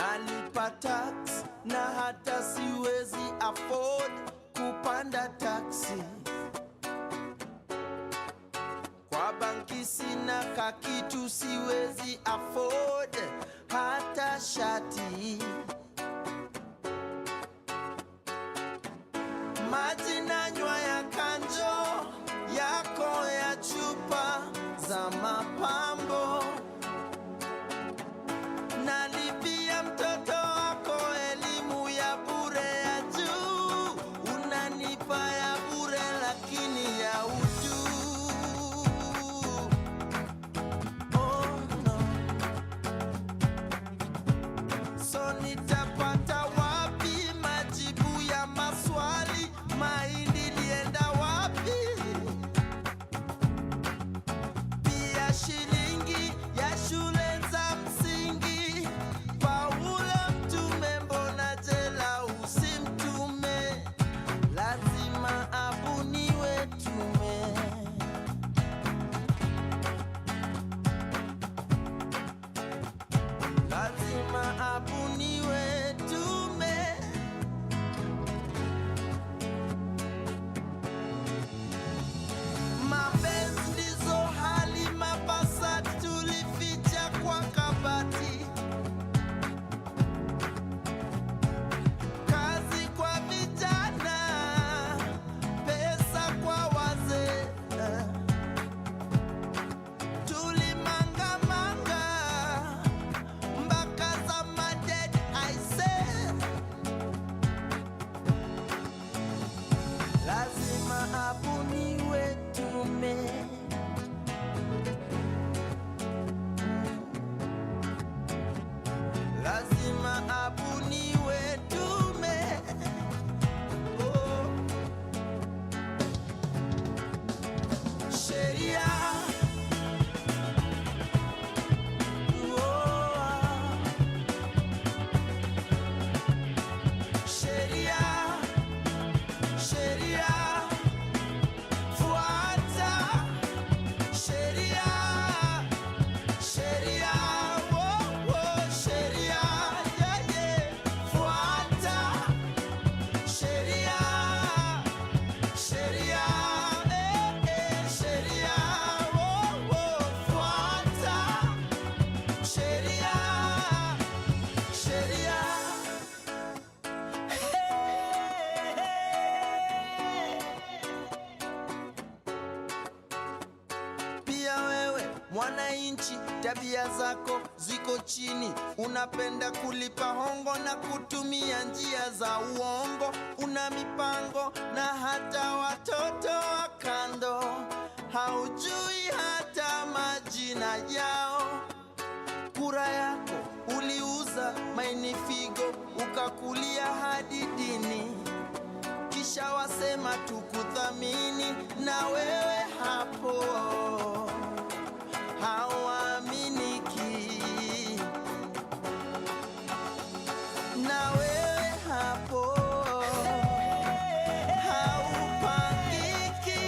nalipa tax na hata siwezi afford kupanda taxi. Kwa banki sina kakitu, siwezi afford hata shati. Maji nanywa ya kanjo yako ya chupa za mapambo. Nalipia mtoto wako elimu ya bure ya juu. Unanipa ya bure lakini ya utu. Oh no. So nitapata wapi majibu ya maswali? Mahindi lienda wapi? Pia shilingi ya shule za msingi. Paulo mtume, mbona jela usimtume? Lazima abuniwe tume. Lazima abuniwe tume. Mapenzi ndizo hali mabasa tulificha kwa kabati. Kazi kwa vijana, pesa kwa wazee. Tulimangamanga mpaka za maded I say. Lazima abuniwe tume. Lazima abuniwe tume. Oh. Sheria. Oh. Sheria. Sheria. Fuata. Sheria. Sheria. Oh, oh. Sheria. Yeah, yeah. Fuata. Sheria. Sheria. Sheria. Oh, oh. Fuata. Sheria. Sheria. Pia wewe mwananchi, tabia zako ziko chini. Unapenda kulipa hongo na kutumia njia za uongo. Una mipango na hata watoto wa kando. Haujui hata majina yao. Kura yako uliuza maini figo, ukakulia hadi dini. Kisha wasema tukuthamini, na wewe hapo hauaminiki. Na wewe hapo haupangiki.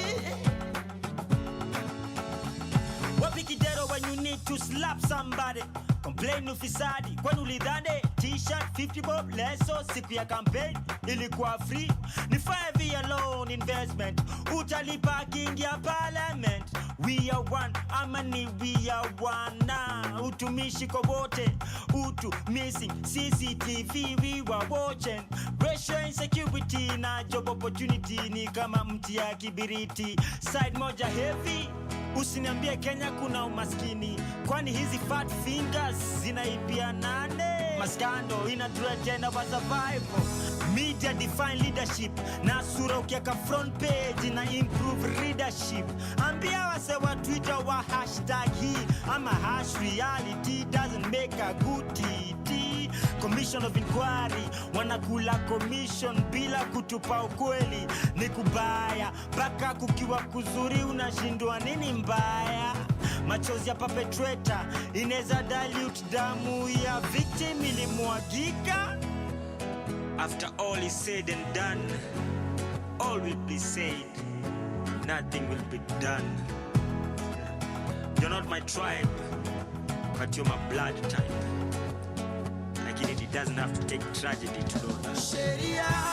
Wapi kidero when you need to slap somebody? Complain ufisadi kwani ulidhani t-shirt 50 bob leso siku ya campaign ilikuwa free? Ni 5 year loan investment utalipa kingia parliament. We are one, amani we are one. Na utumishi kwa wote, utu missing CCTV we were watching. Racial insecurity na job opportunity ni kama mti ya kibiriti. Side moja heavy. Usiniambie Kenya kuna umaskini, kwani hizi fat fingers zinaibia nane? Maskando ina threaten our survival. Media define leadership, na sura ukiaka front page ina improve readership. Ambia wase wa Twitter wa hashtag hii ama hash reality doesn't make a good TT. Commission of inquiry wanakula commission bila kutupa ukweli. Ni kubaya baka kukiwa kuzuri, unashindwa nini mbaya? Machozi ya perpetrator ineza dilute damu ya victim ilimwagika. After all is said and done, all will be said, nothing will be done. You're not my tribe, but you're my blood type. Like you did doesn't have to take tragedy to know that. Sheria.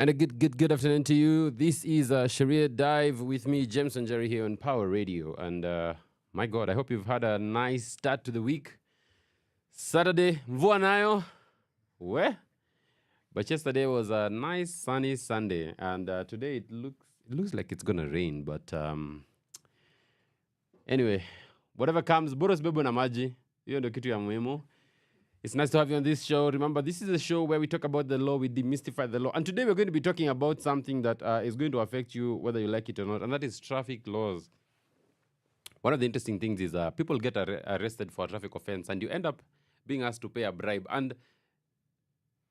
And a good afternoon to you. This is Sheria Dive with me, James and Jerry, here on Power Radio. And my God, I hope you've had a nice start to the week. Saturday, mvua nayo. Where? But yesterday was a nice sunny Sunday, and today it looks like it's gonna rain. But anyway, whatever comes, boros bebo na maji. Hiyo ndio kitu ya muhimu. It's nice to have you on this show. Remember, this is a show where we talk about the law, we demystify the law. And today we're going to be talking about something that is going to affect you whether you like it or not, and that is traffic laws. One of the interesting things is people get arrested for a traffic offense, and you end up being asked to pay a bribe. And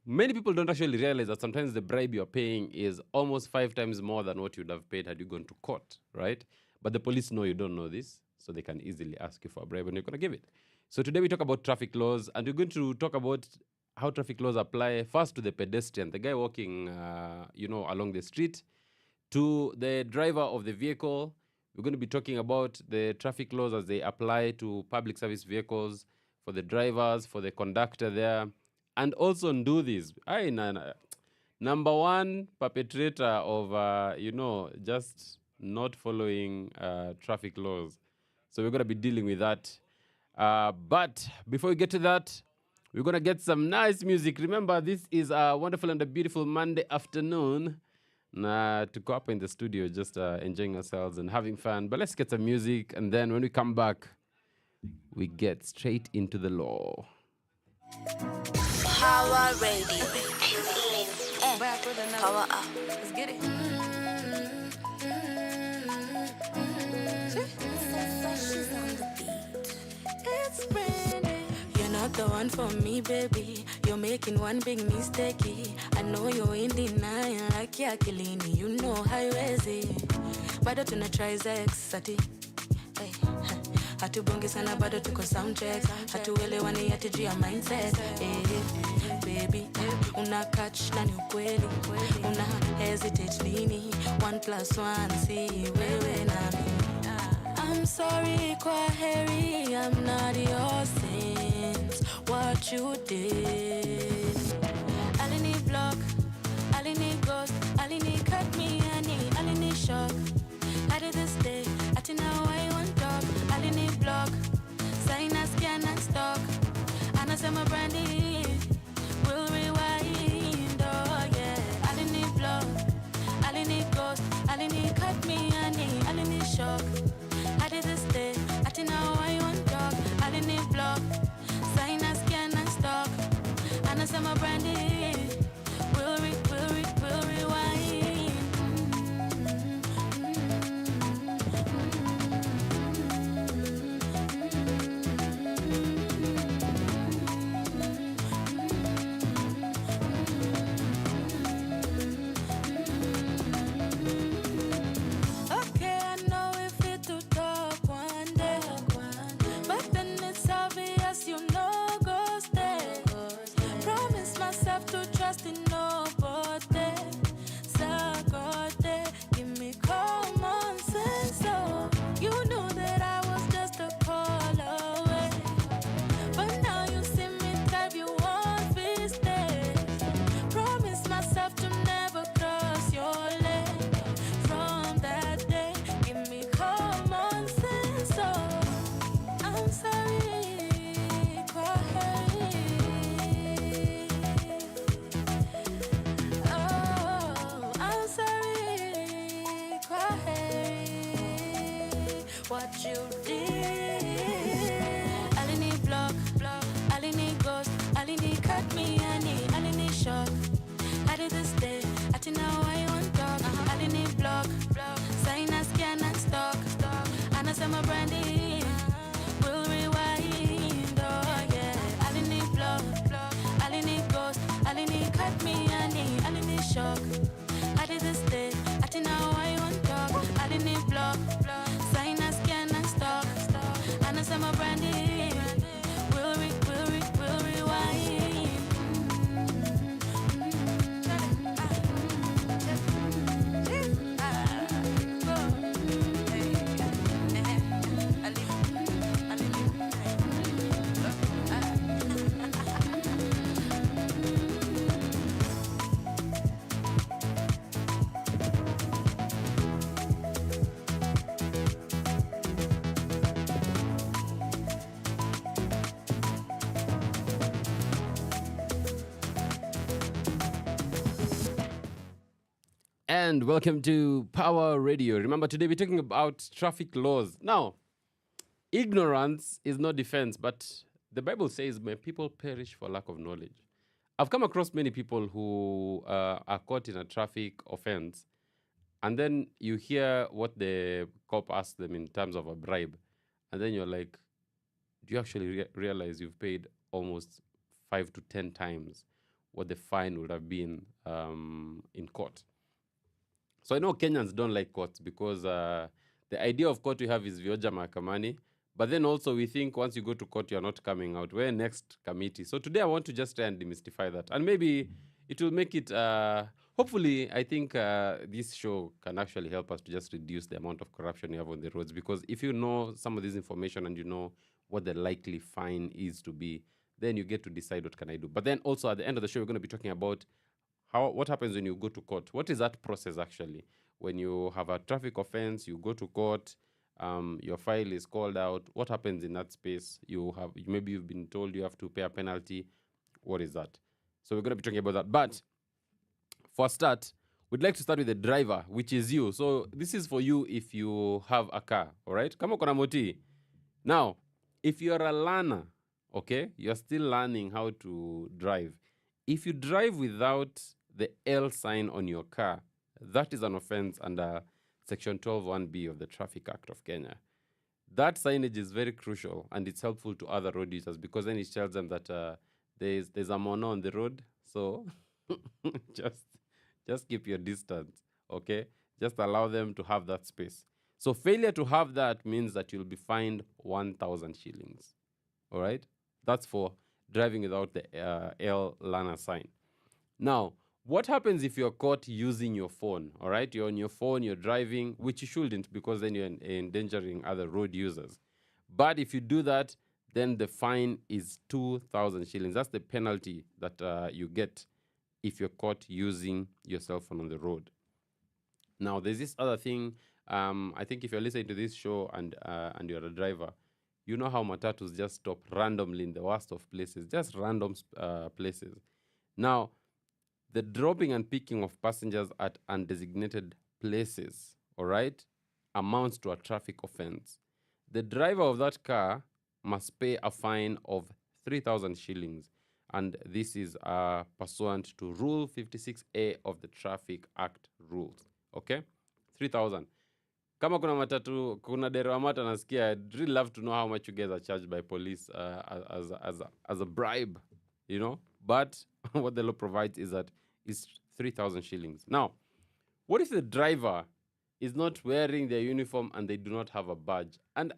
many people don't actually realize that sometimes the bribe you're paying is almost 5 times more than what you'd have paid had you gone to court, right? But the police know you don't know this, so they can easily ask you for a bribe, and you're going to give it. So today we talk about traffic laws, and we're going to talk about how traffic laws apply first to the pedestrian, the guy walking, along the street, to the driver of the vehicle. We're going to be talking about the traffic laws as they apply to public service vehicles, for the drivers, for the conductor there, and also do this. Number one perpetrator of, just not following traffic laws. So we're going to be dealing with that. But before we get to that, we're going to get some nice music. Remember, this is a wonderful and a beautiful Monday afternoon. To go up in the studio, just enjoying ourselves and having fun. But let's get some music, and then when we come back, we get straight into the law. Power Radio. Power up. Let's get it. You're not the one for me, baby. You're making one big mistake. I know you're in denial, like yakilini. You know how you is. Bado tuna try sex, ati. Hey. Hatubongi sana bado tuko sound check. Hatuelewani ati juu ya mindset. Baby, una catch na ni ukweli. Una hesitate nini? 1 + 1, si wewe na mi. I'm sorry, kwa heri, I'm not your sins. What you did. Alini block, alini ghost, alini cut me, alini shock. I did this day, ati now I want talk. Alini block, sign a scan and stock. Anasema brandy, will rewind, oh yeah. Alini block, alini ghost, alini cut me, alini shock. I did this day, ati now I want talk. Alini block, sign a scan and stock. Anasema brandy, will rewind. Okay, I know if it And welcome to Power Radio. Remember, today we're talking about traffic laws. Now, ignorance is no defense, but the Bible says, may people perish for lack of knowledge. I've come across many people who are caught in a traffic offense, and then you hear what the cop asks them in terms of a bribe, and then you're like, do you actually realize you've paid almost 5 to 10 times what the fine would have been in court? So I know Kenyans don't like courts because the idea of court we have is vioja mahakamani, but then also we think once you go to court, you're not coming out. Where next committee? So today I want to just try and demystify that. And maybe it will make it, hopefully, I think this show can actually help us to just reduce the amount of corruption you have on the roads. Because if you know some of this information and you know what the likely fine is to be, then you get to decide what can I do. But then also at the end of the show, we're going to be talking about what happens when you go to court. What is that process actually? When you have a traffic offense, you go to court, your file is called out. What happens in that space? Maybe you've been told you have to pay a penalty. What is that? So we're going to be talking about that. But for a start, we'd like to start with the driver, which is you. So this is for you if you have a car, all right? Kama uko na moti. Now, if you're a learner, okay, you're still learning how to drive. If you drive without the L sign on your car, that is an offense under Section 12(1)(b) of the Traffic Act of Kenya. That signage is very crucial and it's helpful to other road users because then it tells them that there's a mono on the road. So just keep your distance, okay? Just allow them to have that space. So failure to have that means that you'll be fined 1,000 shillings, all right? That's for driving without the L learner sign. Now, what happens if you're caught using your phone, all right? You're on your phone, you're driving, which you shouldn't because then you're endangering other road users. But if you do that, then the fine is 2,000 shillings. That's the penalty that you get if you're caught using your cell phone on the road. Now, there's this other thing. I think if you're listening to this show and you're a driver, you know how matatus just stop randomly in the worst of places, just random places. Now, the dropping and picking of passengers at undesignated places, all right, amounts to a traffic offense. The driver of that car must pay a fine of 3,000 shillings. And this is pursuant to Rule 56A of the Traffic Act rules. Okay? 3,000. Kama kuna matatu, kuna dereva mata nasikia, I'd really love to know how much you guys are charged by police as a bribe, you know? But what the law provides is that it's 3,000 shillings. Now, what if the driver is not wearing their uniform and they do not have a badge? And,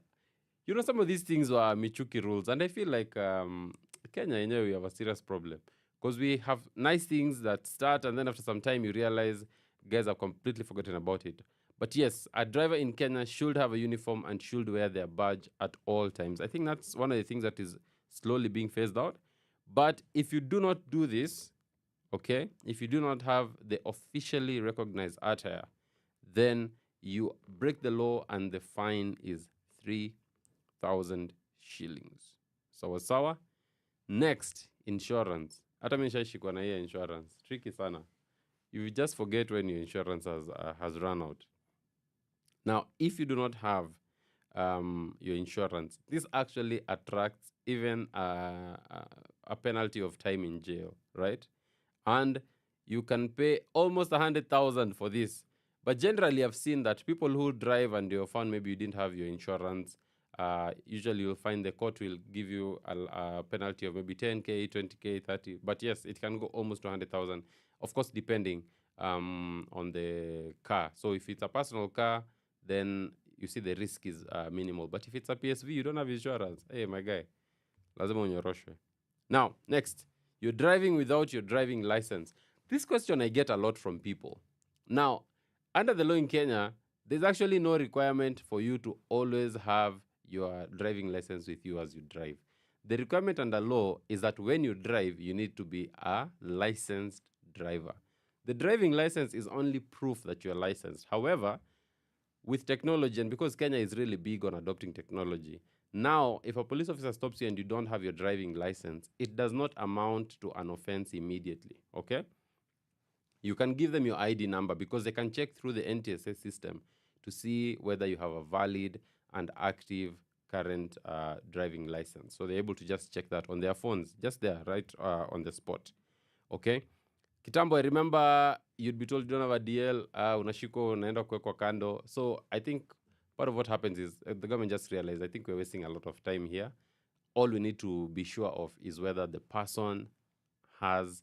you know, some of these things were Michuki rules. And I feel like Kenya, you know, we have a serious problem. Because we have nice things that start and then after some time you realize guys have completely forgotten about it. But yes, a driver in Kenya should have a uniform and should wear their badge at all times. I think that's one of the things that is slowly being phased out. But if you do not do this, okay, if you do not have the officially recognized attire, then you break the law and the fine is 3,000 shillings. Sawa. Next, insurance. Hata mimi nishashikwa na hiyo insurance. Tricky sana. You just forget when your insurance has run out. Now, if you do not have your insurance, this actually attracts even a penalty of time in jail, right? And you can pay almost 100,000 for this. But generally, I've seen that people who drive and you're found maybe you didn't have your insurance, usually you'll find the court will give you a penalty of maybe 10K, 20K, 30. But yes, it can go almost to 100,000. Of course, depending on the car. So if it's a personal car, then you see the risk is minimal. But if it's a PSV, you don't have insurance. Hey, my guy, lazima unyoroshwe. Now, next, you're driving without your driving license. This question I get a lot from people. Now, under the law in Kenya, there's actually no requirement for you to always have your driving license with you as you drive. The requirement under law is that when you drive, you need to be a licensed driver. The driving license is only proof that you're licensed. However, with technology, and because Kenya is really big on adopting technology, now, if a police officer stops you and you don't have your driving license, it does not amount to an offense immediately, okay? You can give them your ID number because they can check through the NTSA system to see whether you have a valid and active current driving license. So they're able to just check that on their phones, just there, right on the spot. Okay? Kitambo, I remember you'd be told you don't have a DL, unashiko, unaenda kuwekwa kando. So I think part of what happens is the government just realized, I think we're wasting a lot of time here. All we need to be sure of is whether the person has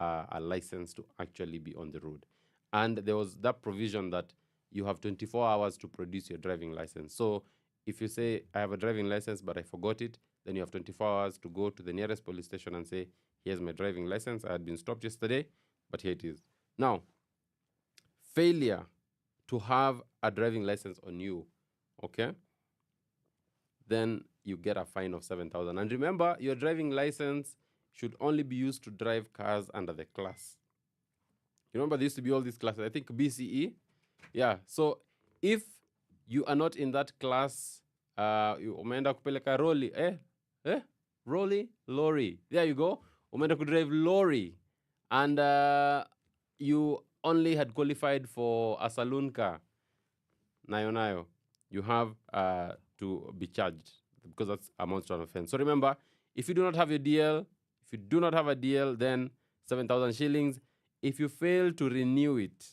a license to actually be on the road. And there was that provision that you have 24 hours to produce your driving license. So if you say, I have a driving license, but I forgot it, then you have 24 hours to go to the nearest police station and say, here's my driving license. I had been stopped yesterday, but here it is. Now, failure to have a driving license on you, okay, then you get a fine of 7,000. And remember, your driving license should only be used to drive cars under the class. You remember there used to be all these classes, I think BCE. Yeah, so if you are not in that class, you umeenda kupeleka lorry. There you go. Umeenda to drive lorry. And you only had qualified for a saloon car. Nayo. You have to be charged because that's a monster offense. So remember, if you do not have your DL, if you do not have a DL, then 7,000 shillings. If you fail to renew it,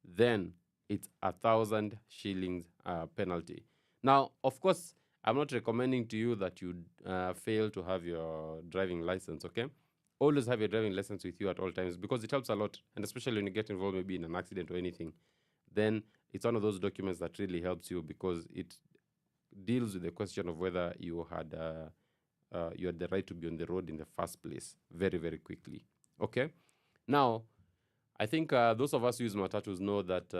then it's 1,000 shillings penalty. Now, of course, I'm not recommending to you that you fail to have your driving license, okay? Always have your driving license with you at all times because it helps a lot, and especially when you get involved maybe in an accident or anything, then it's one of those documents that really helps you because it deals with the question of whether you had the right to be on the road in the first place very, very quickly, okay? Now, I think those of us who use matatus know that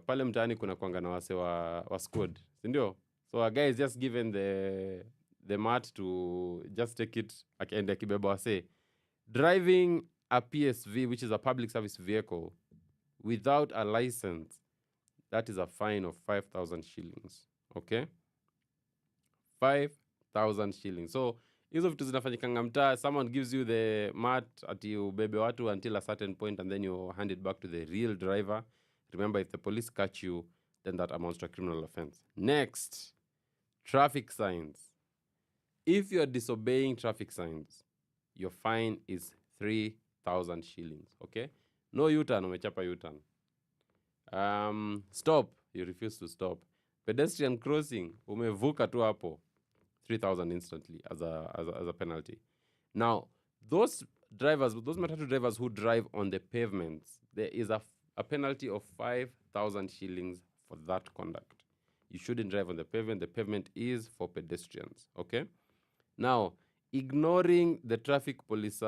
pale mtaani kuna kuanga na wase wa squad, sindio? So a guy is just given the mat to just take it akienda kibeba wase. Driving a PSV, which is a public service vehicle, without a license, that is a fine of 5,000 shillings, okay? 5,000 shillings. So, hizo vitu zinafanyikanga mtaa, someone gives you the mat ati ubebe watu until a certain point and then you hand it back to the real driver. Remember, if the police catch you, then that amounts to a criminal offense. Next, traffic signs. If you are disobeying traffic signs, your fine is 3,000 shillings, okay? No U-turn, umechapa U-turn. Stop, you refuse to stop. Pedestrian crossing, umevuka tu hapo. 3,000 instantly as a penalty. Now, those matatu drivers who drive on the pavements, there is a penalty of 5,000 shillings for that conduct. You shouldn't drive on the pavement. The pavement is for pedestrians, okay? Now, ignoring the traffic police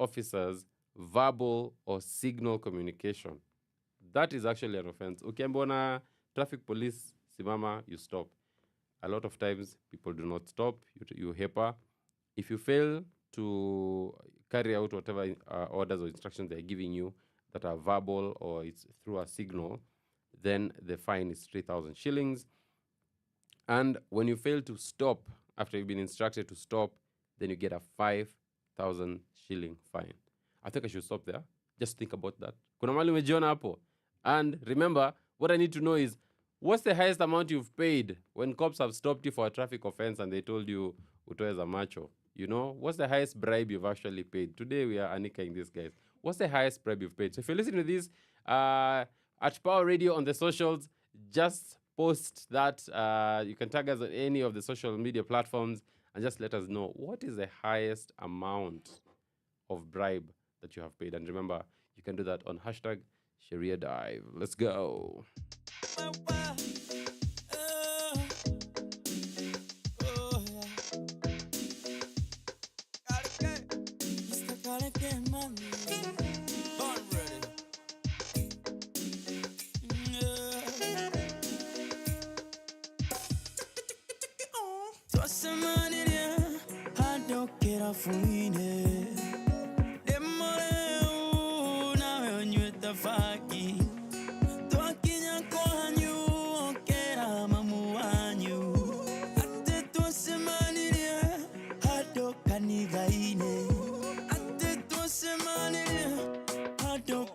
officers' verbal or signal communication, that is actually an offense. Ukiambona traffic police, simama, you stop. A lot of times, people do not stop. You hepa. If you fail to carry out whatever orders or instructions they're giving you that are verbal or it's through a signal, then the fine is 3,000 shillings. And when you fail to stop after you've been instructed to stop, then you get a 5,000 shilling fine. I think I should stop there. Just think about that. Kuna mali umejiona hapo. And remember, what I need to know is, what's the highest amount you've paid when cops have stopped you for a traffic offense and they told you utoe za macho? You know, what's the highest bribe you've actually paid? Today we are anikaing these guys. What's the highest bribe you've paid? So if you're listening to this at Power Radio on the socials, just post that. You can tag us on any of the social media platforms and just let us know what is the highest amount of bribe that you have paid. And remember, you can do that on hashtag Sheria Dive. Let's go. I don't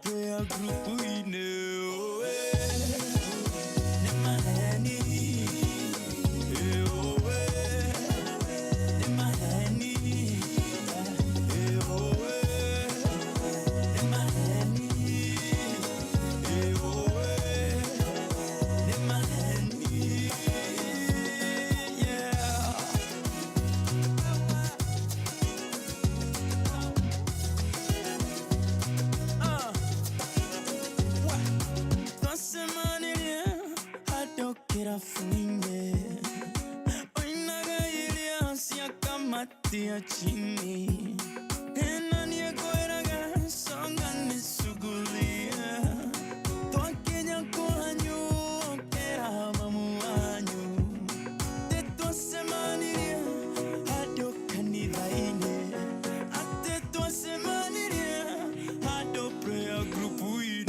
kukumbatia chini. Nani yakoeraga songa nisugulia. Twakenya kwanyu okera mamu wanyu. Tetwa semaniria hado kanithaine. Atetwa semaniria hado prayer group ine.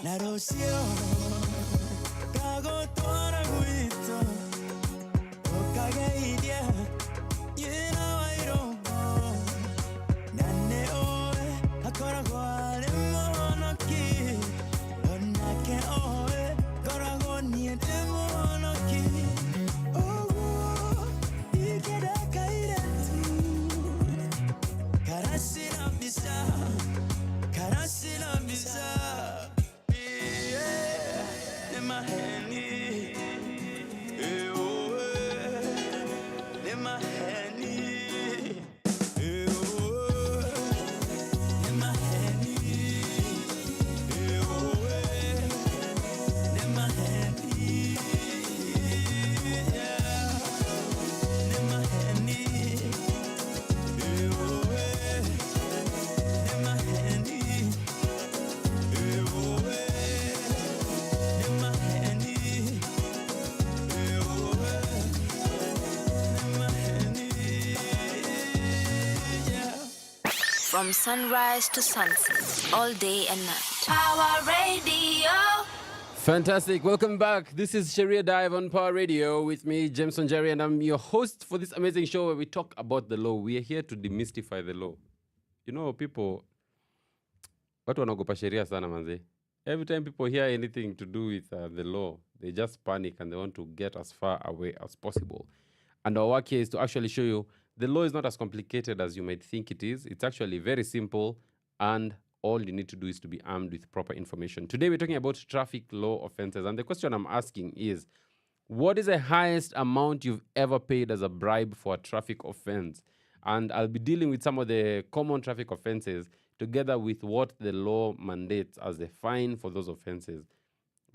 Narosio kago tora guito okage idia yena wairo nane oe akora gwale monoki onake oe kora gonie demonoki oh ikeda kaire tu karasina bisa From sunrise to sunset, all day and night. Power Radio. Fantastic. Welcome back. This is Sheria Dive on Power Radio with me, Jameson Jerry, and I'm your host for this amazing show where we talk about the law. We are here to demystify the law. You know, people, watu wanaogopa sheria sana manze. Every time people hear anything to do with the law, they just panic and they want to get as far away as possible. And our work here is to actually show you the law is not as complicated as you might think it is. It's actually very simple, and all you need to do is to be armed with proper information. Today, we're talking about traffic law offenses. And the question I'm asking is, what is the highest amount you've ever paid as a bribe for a traffic offense? And I'll be dealing with some of the common traffic offenses together with what the law mandates as a fine for those offenses.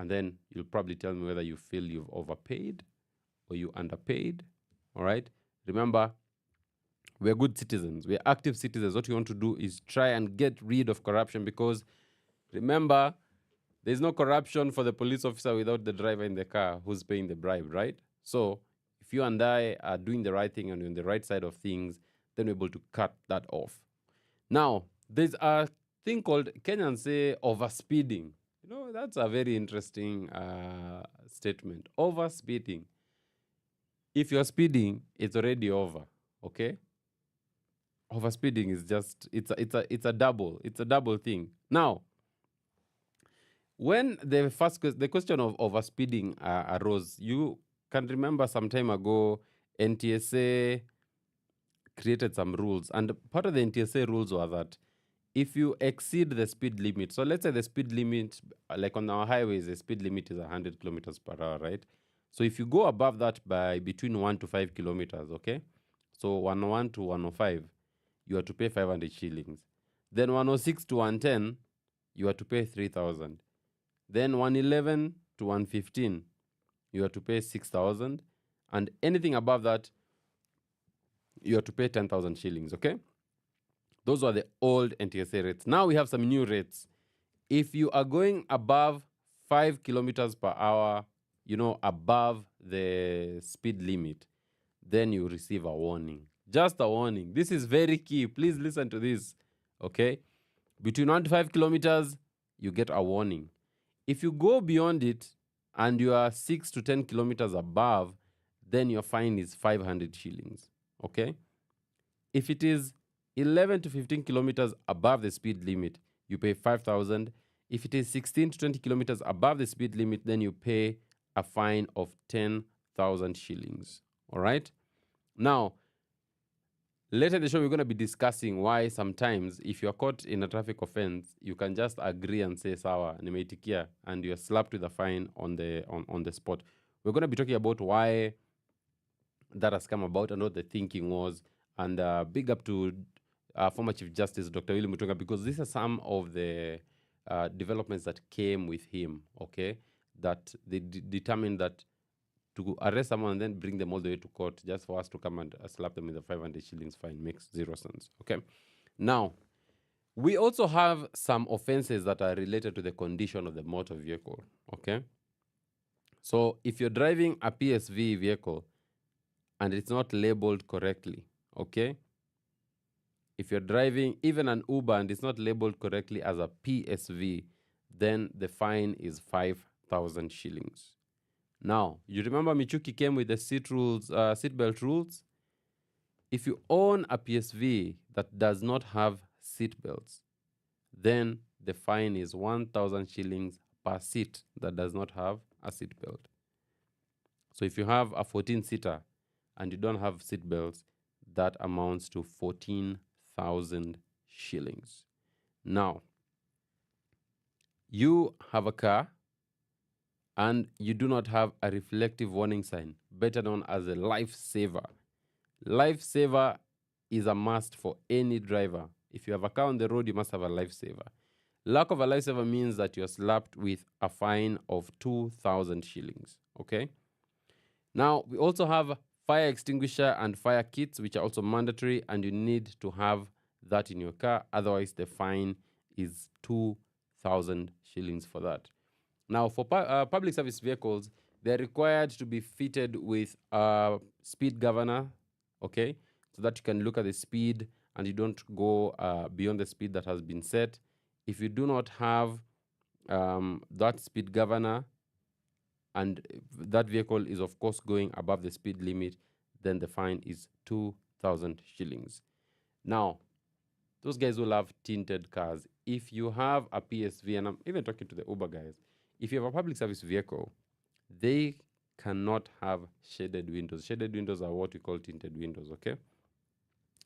And then you'll probably tell me whether you feel you've overpaid or you underpaid. All right? Remember, we're good citizens. We're active citizens. What you want to do is try and get rid of corruption, because remember, there's no corruption for the police officer without the driver in the car who's paying the bribe, right? So if you and I are doing the right thing and you're on the right side of things, then we're able to cut that off. Now, there's a thing called, Kenyans say, overspeeding. You know, that's a very interesting statement. Overspeeding. If you're speeding, it's already over, okay? Overspeeding is just, it's a double thing. Now, when the question of overspeeding arose, you can remember some time ago, NTSA created some rules, and part of the NTSA rules were that if you exceed the speed limit, so let's say the speed limit, like on our highways, the speed limit is 100 kilometers per hour, right? So if you go above that by between 1 to 5 kilometers, okay? So 101 to 105, you have to pay 500 shillings. Then 106 to 110, you have to pay 3,000. Then 111 to 115, you have to pay 6,000. And anything above that, you have to pay 10,000 shillings, okay? Those are the old NTSA rates. Now we have some new rates. If you are going above 5 kilometers per hour, you know, above the speed limit, then you receive a warning. Just a warning. This is very key. Please listen to this, okay? Between 1 to 5 kilometers, you get a warning. If you go beyond it and you are 6 to 10 kilometers above, then your fine is 500 shillings, okay? If it is 11 to 15 kilometers above the speed limit, you pay 5,000. If it is 16 to 20 kilometers above the speed limit, then you pay a fine of 10,000 shillings, all right? Now, Later in the show, we're going to be discussing why sometimes if you're caught in a traffic offense, you can just agree and say, sawa, nimeitikia, and you're slapped with a fine on the spot. We're going to be talking about why that has come about and what the thinking was. And big up to former Chief Justice Dr. William Mutunga, because these are some of the developments that came with him, okay? That they determined that to arrest someone and then bring them all the way to court just for us to come and slap them with a 500 shillings fine makes zero sense, okay? Now, we also have some offenses that are related to the condition of the motor vehicle, okay? So if you're driving a PSV vehicle and it's not labeled correctly, okay? If you're driving even an Uber and it's not labeled correctly as a PSV, then the fine is 5,000 shillings. Now, you remember Michuki came with the seatbelt rules? If you own a PSV that does not have seatbelts, then the fine is 1,000 shillings per seat that does not have a seatbelt. So if you have a 14-seater and you don't have seatbelts, that amounts to 14,000 shillings. Now, you have a car and you do not have a reflective warning sign, better known as a lifesaver. Lifesaver is a must for any driver. If you have a car on the road, you must have a lifesaver. Lack of a lifesaver means that you're slapped with a fine of 2,000 shillings, okay? Now, we also have fire extinguisher and fire kits, which are also mandatory, and you need to have that in your car. Otherwise, the fine is 2,000 shillings for that. Now, for public service vehicles, they're required to be fitted with a speed governor, okay, so that you can look at the speed and you don't go beyond the speed that has been set. If you do not have that speed governor and that vehicle is, of course, going above the speed limit, then the fine is 2,000 shillings. Now, those guys will have tinted cars. If you have a PSV, and I'm even talking to the Uber guys, if you have a public service vehicle, they cannot have shaded windows. Shaded windows are what we call tinted windows, okay?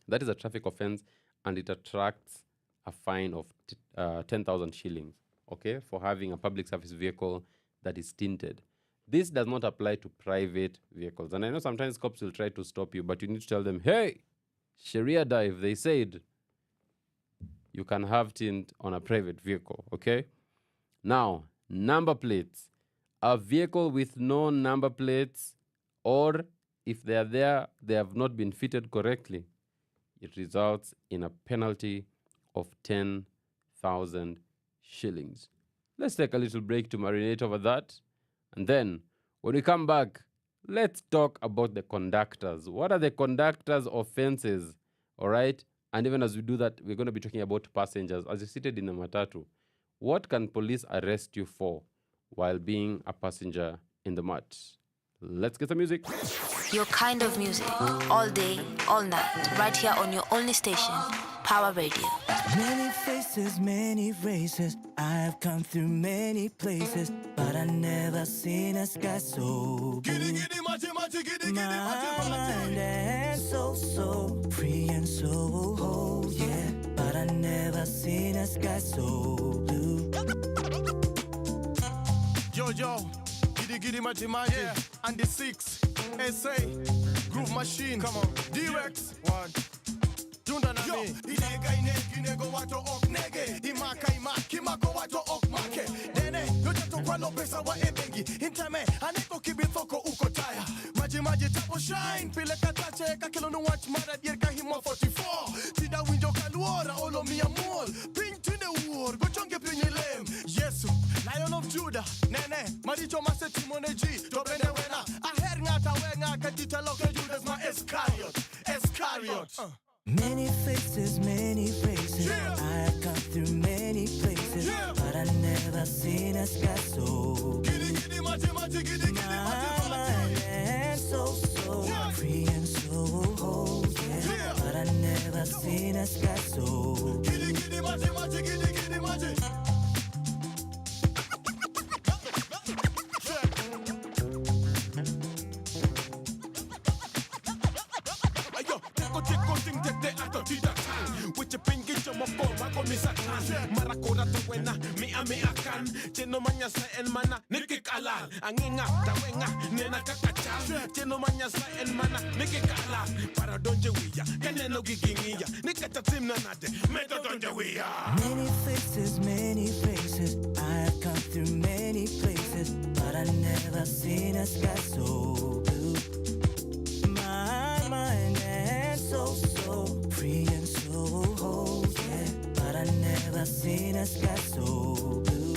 That is a traffic offense, and it attracts a fine of 10,000 shillings, okay, for having a public service vehicle that is tinted. This does not apply to private vehicles. And I know sometimes cops will try to stop you, but you need to tell them, hey, Sheria Dive, they said you can have tint on a private vehicle, okay? Now, number plates. A vehicle with no number plates, or if they are there, they have not been fitted correctly, it results in a penalty of 10,000 shillings. Let's take a little break to marinate over that. And then, when we come back, let's talk about the conductors. What are the conductors' offenses? All right? And even as we do that, we're going to be talking about passengers. As you're seated in a matatu, what can police arrest you for while being a passenger in the mat? Let's get some music. Your kind of music, all day, all night, right here on your only station, Power Radio. Many faces, many races. I've come through many places, but I never seen a sky so blue. My mind and so free and so whole, yeah. But I never seen a sky so blue. Yo, giddy magic, yeah. And the 6 SA Groove Machine, come on, D-Rex, one. Tunda na mi Inega inego wato ok nege Imaka kimako wato ok make Nene, yote kwa lopesa wa ebengi Intame, aneko kibithoko uko taya Maji tapo shine Pile katache, kakilo no watch mada Dierka himo 44 Tida winjo kaluora, olo mi amor Ping to the war, go chonge pinyi lem Yesu, Lion of Judah Nene, maricho mase timoneji Dobene wena, aher ngata wenga Katita loke Judas ma Iscariot Many faces, many faces. Yeah. I've come through many places, Yeah. but I never seen a sky so blue. Giddy maji My mind and so Yeah. free and so whole, yeah. Yeah. But I never seen a sky so blue. Giddy maji Ayo, teko ting tek te ato tida tan. With your pinky jump up, mako misatan. Marakora to wena, mi akan. Cheno manya sa en mana, nikik alal. Anginga, tawenga, nena kakachal. Cheno manya sa en mana, nikik alal. Para donje wiya, kaneno gigingiya. Nikata tim nanate, meto donje wiya. Many faces, many faces. I have come through many places, but I never seen a sky so blue. My mind and so free and so whole, yeah. But I never seen a sky so blue.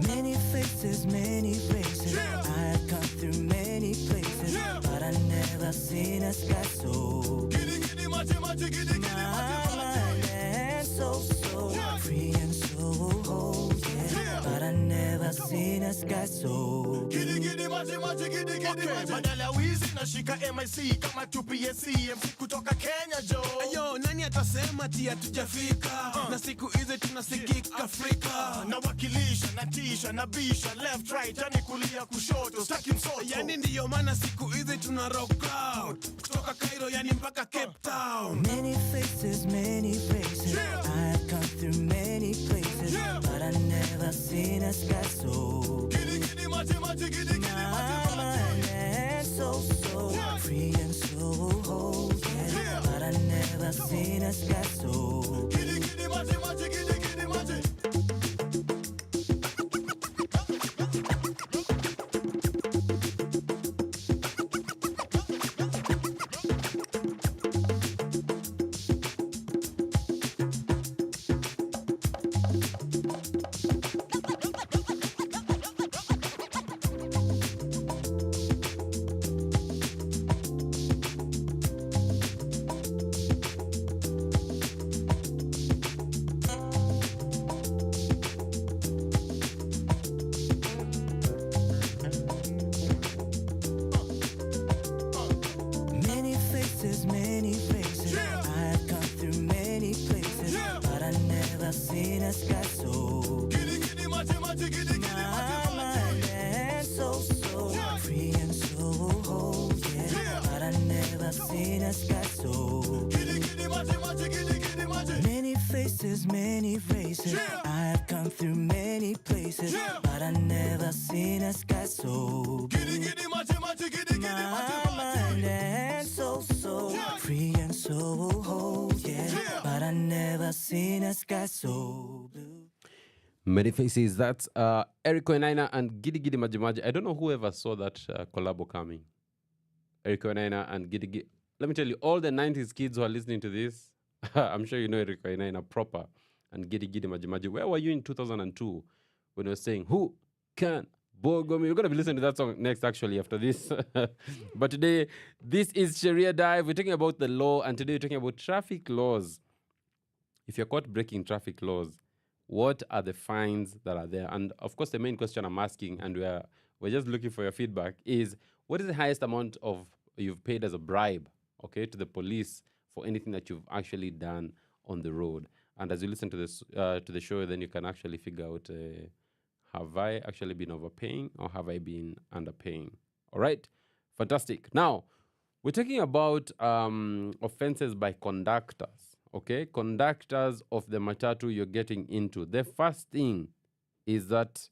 Many faces, many faces. Yeah. I have come through many places, Yeah. but I never seen a sky so blue. Giddy giddy machi machi giddy giddy machi machi. And so Yeah. free and so whole, yeah. Yeah. But I never seen a sky so Giddy giddy machi machi giddy giddy machi. Badala ya wizi nashika MIC kama TPSC MC kutoka Kenya jo. Ayo nani atasema tia tujafika na siku hizi tunasikika Afrika. Nawakilisha natisha nabisha left right yani kulia kushoto staki msoto. Yani ndiyo maana siku hizi tuna rock out kutoka Cairo yani mpaka Cape Town. many faces, many faces. Yeah. I have come through many places, Yeah. but I never seen a sky so Giddy giddy machi machi giddy giddy machi machi. and so Yeah. free and so whole, yeah. Yeah. But I never seen a sky so Giddy giddy machi machi giddy giddy machi. many faces, many faces. Yeah. I have come through many places, Yeah. but I never seen a sky so Giddy giddy machi machi giddy giddy machi machi. and so Yeah. free and so whole, yeah. Yeah. But I never seen a sky so Giddy giddy machi machi giddy giddy machi. many faces, many races. Yeah. I have come through many places, Yeah. but I never seen a sky so Giddy giddy machi machi giddy giddy machi machi. and so Yeah. free and so whole, yeah. Yeah. But I never seen a sky so blue. Many faces. That's Erico Enaina and Giddy Giddy Majimaji. I don't know whoever saw that collabo coming. Erico Enaina and Giddy Giddy. Let me tell you, all the 90s kids who are listening to this, I'm sure you know Erico Enaina proper and Giddy Giddy Majimaji. Where were you in 2002 when you were saying, who can Bogo me? We're going to be listening to that song next, actually, after this. But today, this is Sheria Dive. We're talking about the law, and today we're talking about traffic laws. If you're caught breaking traffic laws, what are the fines that are there? And of course, the main question I'm asking, and we're just looking for your feedback, is what is the highest amount of you've paid as a bribe, okay, to the police for anything that you've actually done on the road? And as you listen to this to the show, then you can actually figure out, have I actually been overpaying or have I been underpaying? All right, fantastic. Now, we're talking about offenses by conductors. Okay, conductors of the matatu you're getting into. The first thing is that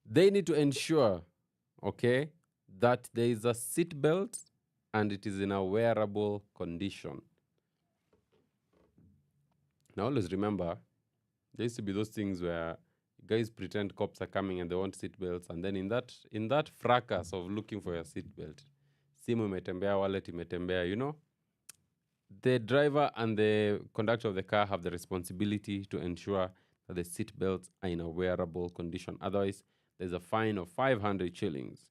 they need to ensure, okay, that there is a seat belt and it is in a wearable condition. Now, always remember, there used to be those things where guys pretend cops are coming and they want seat belts, and then in that fracas of looking for your seat belt, simu imetembea, wallet imetembea, you know, the driver and the conductor of the car have the responsibility to ensure that the seat belts are in a wearable condition. Otherwise, there's a fine of 500 shillings.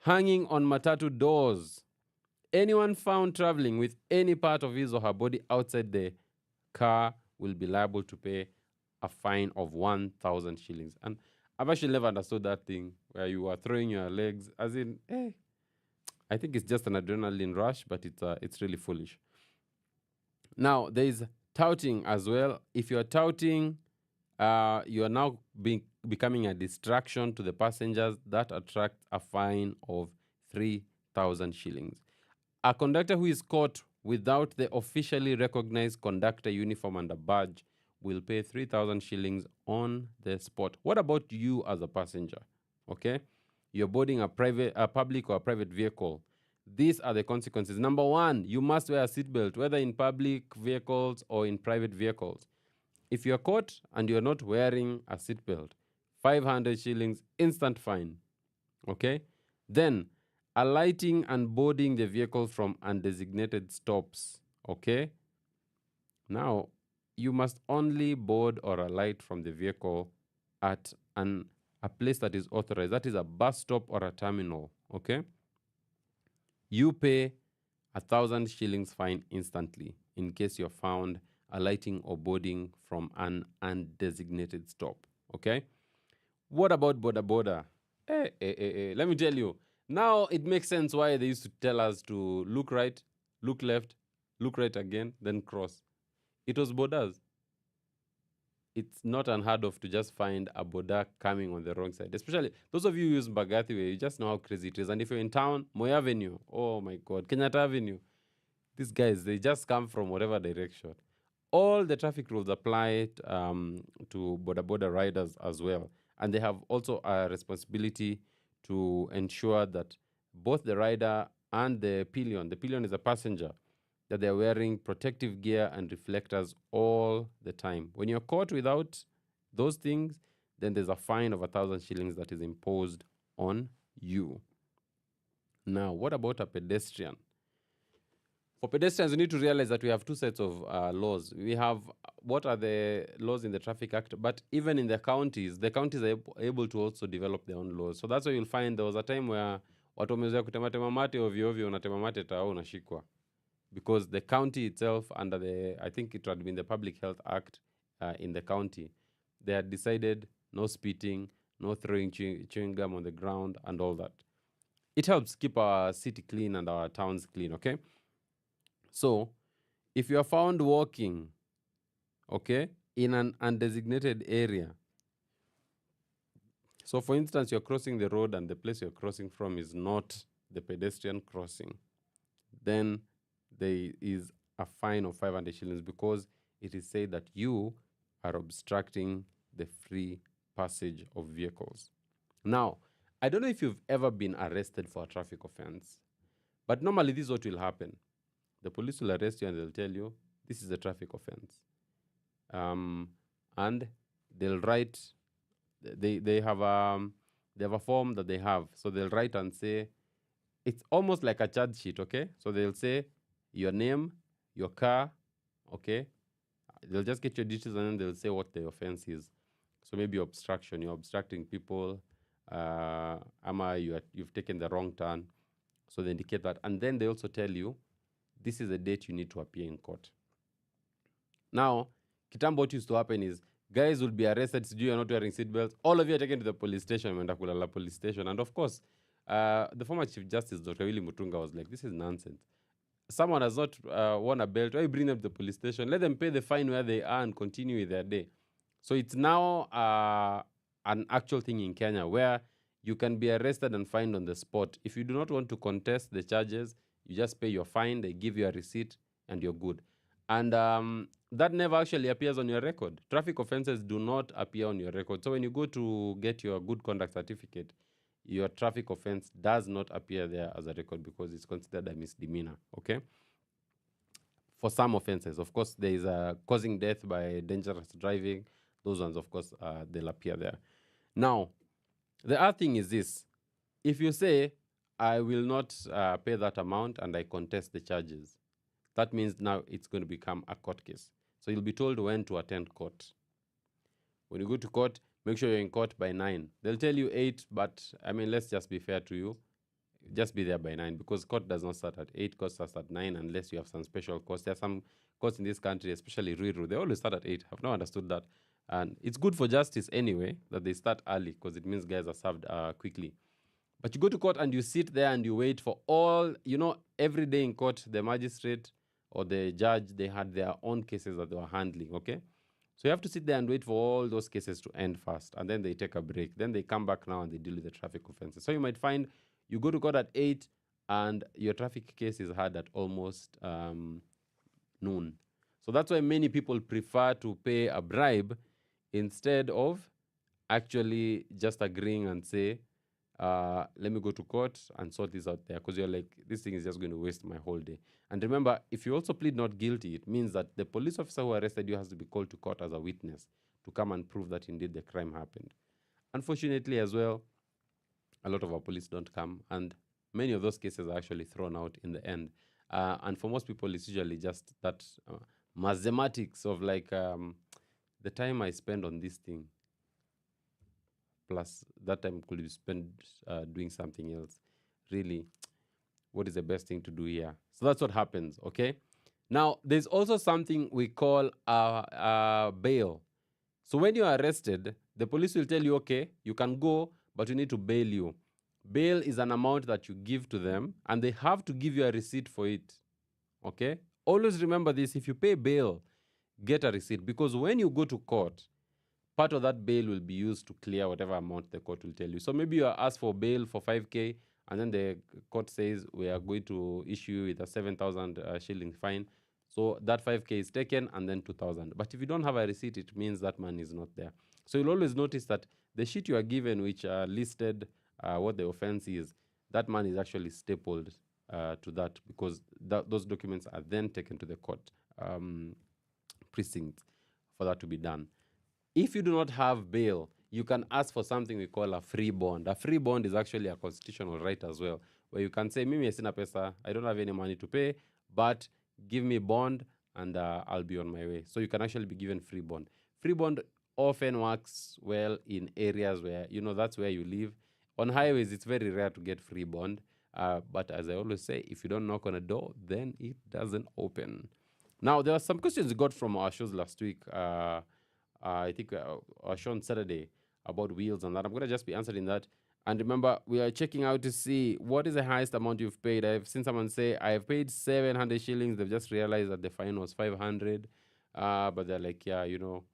Hanging on matatu doors. Anyone found traveling with any part of his or her body outside the car will be liable to pay a fine of 1,000 shillings. And I've actually never understood that thing where you are throwing your legs, as in, I think it's just an adrenaline rush, but it's really foolish. Now, there is touting as well. If you're touting, you are now becoming a distraction to the passengers. That attracts a fine of 3,000 shillings. A conductor who is caught without the officially recognized conductor uniform and a badge will pay 3,000 shillings on the spot. What about you as a passenger? Okay? You're boarding a public or a private vehicle. These are the consequences. Number one, you must wear a seatbelt, whether in public vehicles or in private vehicles. If you're caught and you're not wearing a seatbelt, 500 shillings, instant fine. Okay? Then, alighting and boarding the vehicle from undesignated stops. Okay? Now, you must only board or alight from the vehicle at a place that is authorized. That is a bus stop or a terminal. Okay? You pay 1,000 shillings fine instantly in case you're found alighting or boarding from an undesignated stop. Okay? What about boda boda? Let me tell you. Now it makes sense why they used to tell us to look right, look left, look right again, then cross. It was bodas. It's not unheard of to just find a boda coming on the wrong side. Especially those of you who use Mbagathi Way, you just know how crazy it is. And if you're in town, Moi Avenue, oh my God, Kenyatta Avenue. These guys, they just come from whatever direction. All the traffic rules apply to boda boda riders as well. And they have also a responsibility to ensure that both the rider and the pillion is a passenger, that they're wearing protective gear and reflectors all the time. When you're caught without those things, then there's a fine of 1,000 shillings that is imposed on you. Now, what about a pedestrian? For pedestrians, we need to realize that we have two sets of laws. We have what are the laws in the Traffic Act, but even in the counties are able to also develop their own laws. So that's why you'll find there was a time where watu wamezoea kutema mate ovyo ovyo, unatema mate tao unashikwa. Because the county itself, under I think it had been the Public Health Act in the county, they had decided no spitting, no throwing chewing gum on the ground and all that. It helps keep our city clean and our towns clean, okay? So, if you are found walking, okay, in an undesignated area, so for instance, you're crossing the road and the place you're crossing from is not the pedestrian crossing, then there is a fine of 500 shillings because it is said that you are obstructing the free passage of vehicles. Now, I don't know if you've ever been arrested for a traffic offense, but normally this is what will happen. The police will arrest you and they'll tell you, this is a traffic offense. And they'll write, they have a form that they have. So they'll write and say, it's almost like a charge sheet, okay? So they'll say your name, your car, okay? They'll just get your details and then they'll say what the offense is. So maybe obstruction, you're obstructing people, you've taken the wrong turn. So they indicate that. And then they also tell you, this is the date you need to appear in court. Now, kitambo what used to happen is guys will be arrested, you're not wearing seatbelts. All of you are taken to the police station, Mendakulala police station. And of course, the former Chief Justice, Dr. Willy Mutunga, was like, this is nonsense. Someone has not worn a belt. Why bring them to the police station? Let them pay the fine where they are and continue with their day. So it's now an actual thing in Kenya where you can be arrested and fined on the spot. If you do not want to contest the charges, you just pay your fine, they give you a receipt, and you're good. And that never actually appears on your record. Traffic offenses do not appear on your record. So when you go to get your good conduct certificate, your traffic offense does not appear there as a record because it's considered a misdemeanor, okay? For some offenses. Of course, there is causing death by dangerous driving. Those ones, of course, they'll appear there. Now, the other thing is this. If you say, I will not pay that amount and I contest the charges, that means now it's going to become a court case. So you'll be told when to attend court. When you go to court, make sure you're in court by 9. They'll tell you 8, but I mean, let's just be fair to you. Just be there by 9 because court does not start at 8. Court starts at 9 unless you have some special courts. There are some courts in this country, especially Ruiru. They always start at 8. I've not understood that. And it's good for justice anyway that they start early because it means guys are served quickly. But you go to court and you sit there and you wait for all, every day in court, the magistrate or the judge, they had their own cases that they were handling, okay? So you have to sit there and wait for all those cases to end first. And then they take a break. Then they come back now and they deal with the traffic offenses. So you might find you go to court at 8 and your traffic case is had at almost noon. So that's why many people prefer to pay a bribe instead of actually just agreeing and say, let me go to court and sort this out there, because you're like, this thing is just going to waste my whole day. And remember, if you also plead not guilty, it means that the police officer who arrested you has to be called to court as a witness to come and prove that indeed the crime happened. Unfortunately as well, a lot of our police don't come, and many of those cases are actually thrown out in the end. And for most people, it's usually just that mathematics of like the time I spend on this thing plus that time could be spent doing something else. Really, what is the best thing to do here? So that's what happens, okay? Now, there's also something we call bail. So when you're arrested, the police will tell you, okay, you can go, but you need to bail you. Bail is an amount that you give to them, and they have to give you a receipt for it, okay? Always remember this: if you pay bail, get a receipt, because when you go to court, part of that bail will be used to clear whatever amount the court will tell you. So maybe you are asked for bail for 5K, and then the court says we are going to issue you with a 7,000 shilling fine. So that 5K is taken, and then 2,000. But if you don't have a receipt, it means that money is not there. So you'll always notice that the sheet you are given, which are listed what the offense is, that money is actually stapled to that, because those documents are then taken to the court precinct for that to be done. If you do not have bail, you can ask for something we call a free bond. A free bond is actually a constitutional right as well, where you can say, mimi sina pesa, I don't have any money to pay, but give me bond and I'll be on my way. So you can actually be given free bond. Free bond often works well in areas where, you know, that's where you live. On highways, it's very rare to get free bond. But as I always say, if you don't knock on a door, then it doesn't open. Now, there are some questions we got from our shows last week. I think our show on Saturday about wheels and that. I'm going to just be answering that. And remember, we are checking out to see what is the highest amount you've paid. I've seen someone say, I have paid 700 shillings. They've just realized that the fine was 500. But they're like, yeah, you know,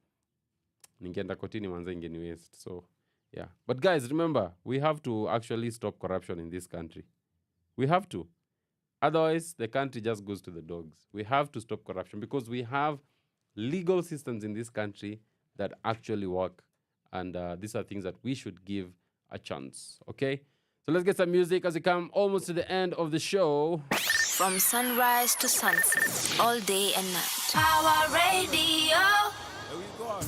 ningeenda kotini manze ingeni waste. So, yeah. But guys, remember, we have to actually stop corruption in this country. We have to. Otherwise, the country just goes to the dogs. We have to stop corruption because we have legal systems in this country that actually work. And these are things that we should give a chance. Okay? So let's get some music as we come almost to the end of the show. From sunrise to sunset, all day and night. Power Radio. Here we go.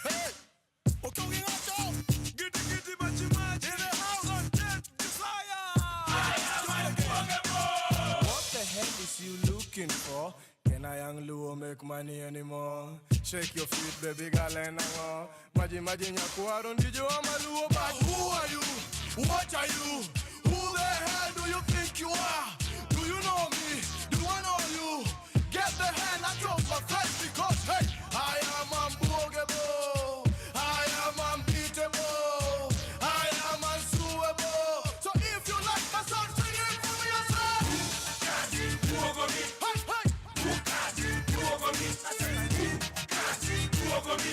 Hey! Okay, giddy, machi, in the house on dead desire. What the hell is you looking for? Can I young Luo make money anymore? Shake your feet, baby girl, and I'm Maji, nyakuaro, did you ama Luo? But who are you? What are you? Who the hell do you think you are? Do you know me? Do I know you? Get the hand out of my face because, hey, I am unbogable. I am unbeatable. I am unsuable. So if you like my song, sing it for me yourself. Who can you over me? Hey, hey. Who can you over me? I said, who can you over me?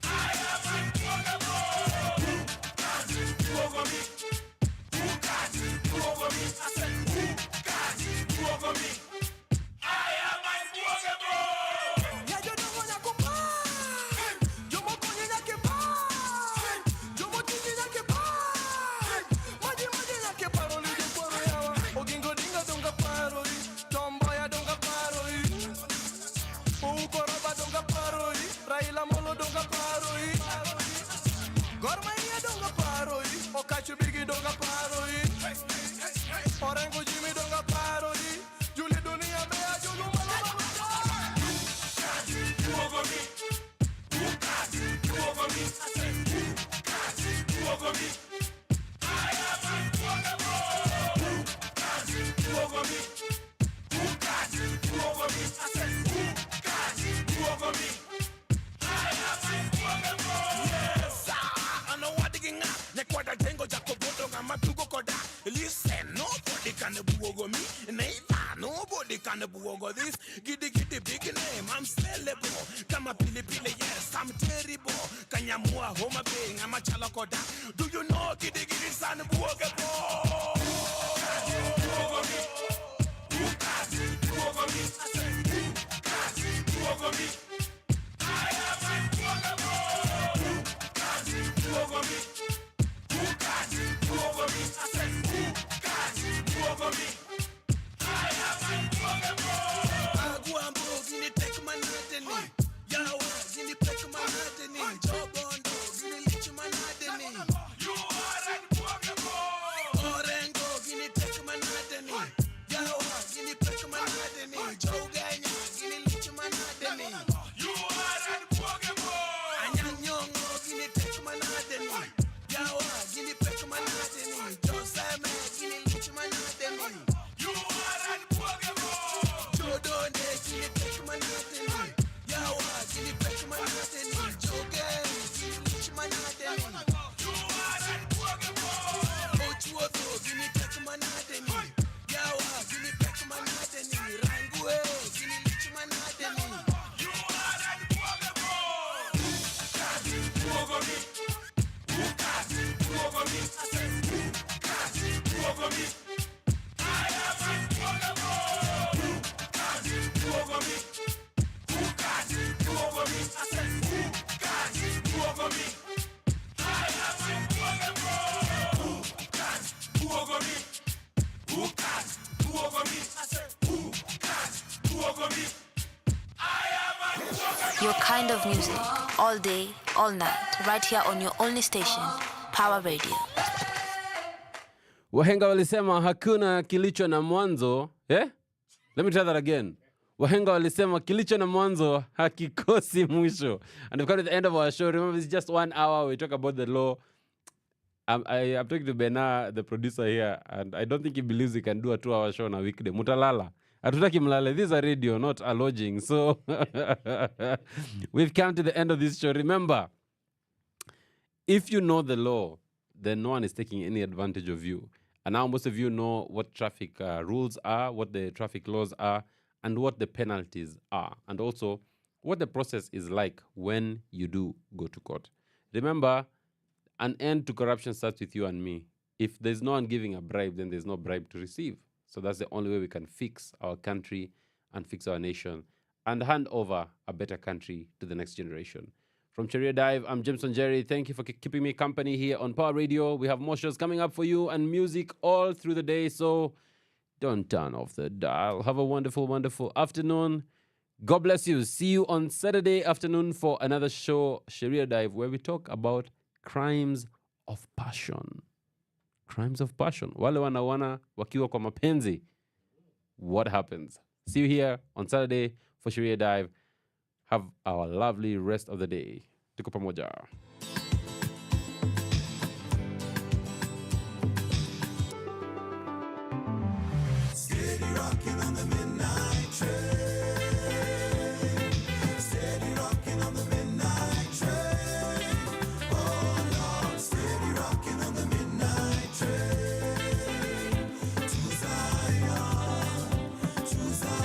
I am unbogable. Who can you over me? Who can you over me? I said, who can you over me? I am unbogable. Yeah, you don't wanna go back. You mo poni na ke back. You mo tini na ke back. Maji na ke paroli de poro yawa. Ogingo dinga donga paroli. Tomboya donga paroli. Ukoroba donga paroli. Raila molo donga paroli. Gormania donga paroli. Okachu bigi donga paroli. Orango Jimmy donga paroli. Julie Dunia Bea Julu Malama. Who can you over me? Who can you over me? I said, who can you over me? I am unbogable. Who can you over me? Who can you over me? I said, who can you over me? I am unbogable. Yes, I know what digging up. Nekwada tengo jacoboto ngamatugo koda. Listen, nobody can buogo me. Neither nobody can buogo this. Giddy big ama pilipili, yes, I'm terrible. Kanyamua, homa bing, I'm a chalakoda. Do you know giddy giddy san buoga bo? Over me. Over me. Over me. I am unforgettable. Over me. Over me. I said, over me. I am unforgettable. Aguambo, gini take my nadeni. Yawa, gini take my nadeni. Jobondo, gini lich my nadeni. You are unforgettable. Orengo, gini take my nadeni. Yawa, gini take my nadeni. Joganya, gini lich my nadeni. You are unforgettable. Anyanyongo, gini take my nadeni. Yawa, gini take my nadeni. Josame, gini lich my nadeni. You are unforgettable. Jodone, gini take my nadeni. Yawa, gini take my nadeni. Joge, gini lich my nadeni. You are unforgettable. Ochuoto, gini take my nadeni. Yawa, gini take my nadeni. Rangwe, gini lich my nadeni. You are unforgettable. Over me. Over me. I said, over me. I am unforgettable. Over me. Over me. I said, over me. I am unforgettable. Over me. Over me. I said, over me. I am unforgettable. Your kind of music, all day, all night, right here on your only station, Power Radio. Wahenga walisema hakuna kilicho na mwanzo. Let me try that again. Wahenga walisema kilicho na mwanzo hakikosi mwisho. And we've come to the end of our show. Remember, it's just 1 hour. We talk about the law. I'm talking to Bena, the producer here, and I don't think he believes he can do a 2-hour show on a weekday. Mutalala. Hatutaki mlale. This is a radio, not a lodging. So we've come to the end of this show. Remember, if you know the law, then no one is taking any advantage of you. And now most of you know what traffic rules are, what the traffic laws are, and what the penalties are, and also what the process is like when you do go to court. Remember, an end to corruption starts with you and me. If there's no one giving a bribe, then there's no bribe to receive. So that's the only way we can fix our country and fix our nation and hand over a better country to the next generation. From Sheria Dive, I'm Jameson Jerry. Thank you for keeping me company here on Power Radio. We have more shows coming up for you and music all through the day, so don't turn off the dial. Have a wonderful, wonderful afternoon. God bless you. See you on Saturday afternoon for another show, Sheria Dive, where we talk about crimes of passion. Crimes of passion. Wale wanawana wakiwa kwa mapenzi. What happens? See you here on Saturday for Sheria Dive. Have our lovely rest of the day. Tuko pamoja. Steady rocking on the midnight train. Steady rocking on the midnight train. Oh Lord, steady rocking on the midnight train. To Zion, to Zion.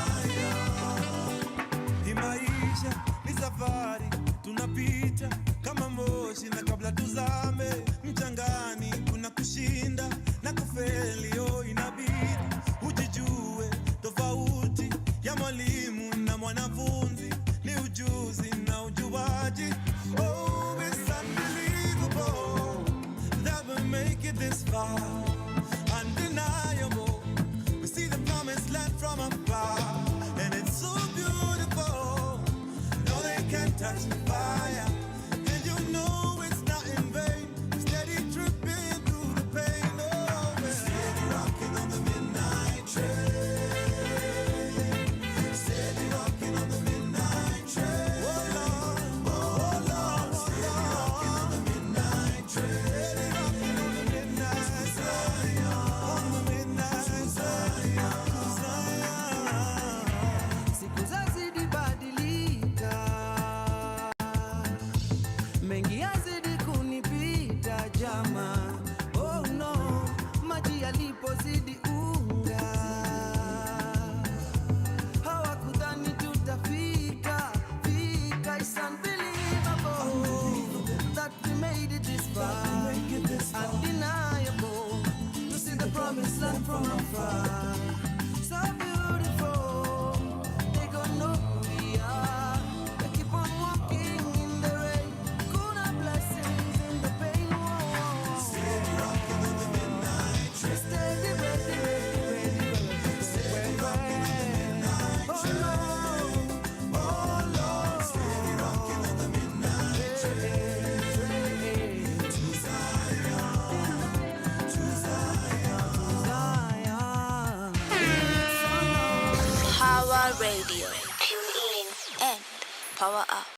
Maisha ni safari, tunapita kama moshi na kabla tuzame mchangani, kuna kushinda na kufeli. Oh, inabidi ujijue tofauti ya mwalimu na mwanafunzi ni ujuzi na ujuaji. Oh, it's unbelievable that we make it this far. Undeniable, we see the promised land from above, and it's so beautiful. No, they can't touch the fire, and you know it's not in vain. Steady tripping through the pain. Oh, steady rocking on the midnight train. Steady rocking on the midnight train. Oh Lord, steady rocking on the midnight train. Steady rocking on the midnight train. On the midnight train. Siku zazidi badilika, this land from afar. So beautiful, they gon' know who we are. They keep on walking in the rain. Good are blessings in the pain. Whoa. Steady rocking in the midnight train. Steady, ready, ready, ready. Steady rocking in the midnight train. Oh Lord, steady rocking in the midnight train. To Zion, to Zion, to Zion. Power Radio. Tune in and power up.